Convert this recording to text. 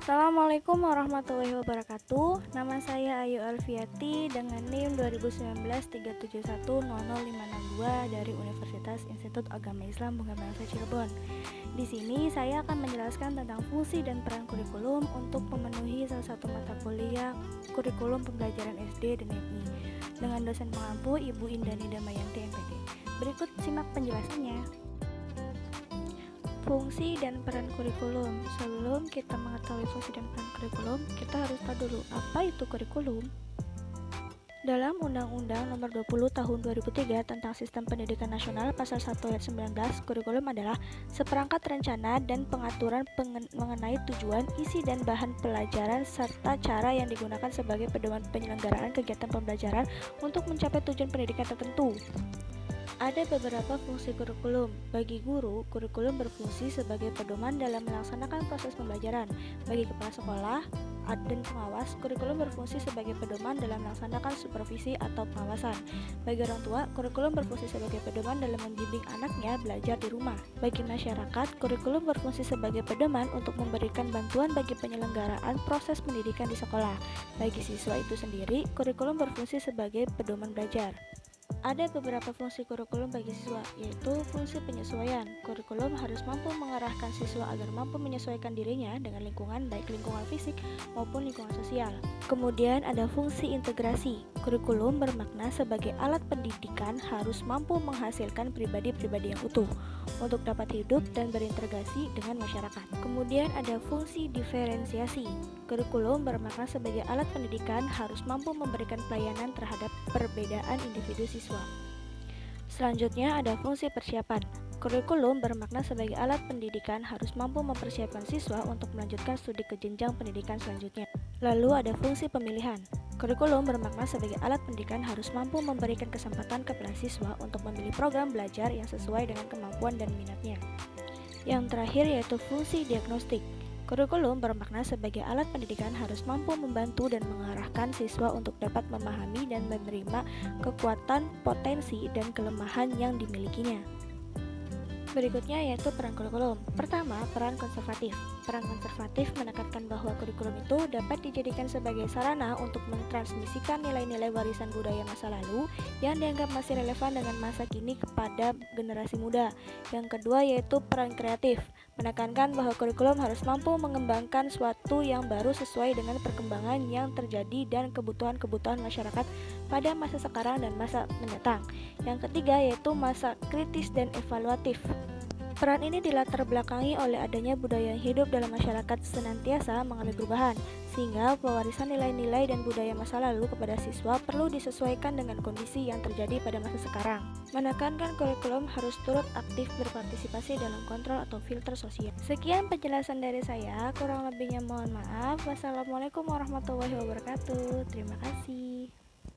Assalamualaikum warahmatullahi wabarakatuh. Nama saya Ayu Alfiati dengan NIM 2019 3710052 dari Universitas Institut Agama Islam Bunda Bangsa Cirebon. Di sini saya akan menjelaskan tentang fungsi dan peran kurikulum untuk memenuhi salah satu mata kuliah kurikulum pembelajaran SD dan MI dengan dosen pengampu Ibu Indani Damayanti MPD. Berikut simak penjelasannya. Fungsi dan peran kurikulum. Sebelum kita mengetahui fungsi dan peran kurikulum, kita harus tahu dulu apa itu kurikulum. Dalam Undang-Undang Nomor 20 Tahun 2003 tentang Sistem Pendidikan Nasional Pasal 1 Ayat 19, kurikulum adalah seperangkat rencana dan pengaturan mengenai tujuan, isi dan bahan pelajaran serta cara yang digunakan sebagai pedoman penyelenggaraan kegiatan pembelajaran untuk mencapai tujuan pendidikan tertentu. Ada beberapa fungsi kurikulum. Bagi guru, kurikulum berfungsi sebagai pedoman dalam melaksanakan proses pembelajaran. Bagi kepala sekolah dan pengawas, kurikulum berfungsi sebagai pedoman dalam melaksanakan supervisi atau pengawasan. Bagi orang tua, kurikulum berfungsi sebagai pedoman dalam membimbing anaknya belajar di rumah. Bagi masyarakat, kurikulum berfungsi sebagai pedoman untuk memberikan bantuan bagi penyelenggaraan proses pendidikan di sekolah. Bagi siswa itu sendiri, kurikulum berfungsi sebagai pedoman belajar. Ada beberapa fungsi kurikulum bagi siswa, yaitu fungsi penyesuaian. Kurikulum harus mampu mengarahkan siswa agar mampu menyesuaikan dirinya dengan lingkungan, baik lingkungan fisik maupun lingkungan sosial. Kemudian ada fungsi integrasi. Kurikulum bermakna sebagai alat pendidikan harus mampu menghasilkan pribadi-pribadi yang utuh untuk dapat hidup dan berintegrasi dengan masyarakat. Kemudian ada fungsi diferensiasi. Kurikulum bermakna sebagai alat pendidikan harus mampu memberikan pelayanan terhadap perbedaan individu siswa. Selanjutnya ada fungsi persiapan. Kurikulum bermakna sebagai alat pendidikan harus mampu mempersiapkan siswa untuk melanjutkan studi ke jenjang pendidikan selanjutnya. Lalu ada fungsi pemilihan. Kurikulum bermakna sebagai alat pendidikan harus mampu memberikan kesempatan kepada siswa untuk memilih program belajar yang sesuai dengan kemampuan dan minatnya. Yang terakhir yaitu fungsi diagnostik. Kurikulum bermakna sebagai alat pendidikan harus mampu membantu dan mengarahkan siswa untuk dapat memahami dan menerima kekuatan, potensi, dan kelemahan yang dimilikinya. Berikutnya yaitu peran kurikulum. Pertama, peran konservatif. Peran konservatif menekankan bahwa kurikulum itu dapat dijadikan sebagai sarana untuk mentransmisikan nilai-nilai warisan budaya masa lalu yang dianggap masih relevan dengan masa kini kepada generasi muda. Yang kedua yaitu peran kreatif. Menekankan bahwa kurikulum harus mampu mengembangkan suatu yang baru sesuai dengan perkembangan yang terjadi dan kebutuhan-kebutuhan masyarakat pada masa sekarang dan masa mendatang. Yang ketiga yaitu masa kritis dan evaluatif. Peran ini dilatar belakangi oleh adanya budaya yang hidup dalam masyarakat senantiasa mengalami perubahan, sehingga pewarisan nilai-nilai dan budaya masa lalu kepada siswa perlu disesuaikan dengan kondisi yang terjadi pada masa sekarang. Menekankan kurikulum harus turut aktif berpartisipasi dalam kontrol atau filter sosial. Sekian penjelasan dari saya, kurang lebihnya mohon maaf. Wassalamualaikum warahmatullahi wabarakatuh. Terima kasih.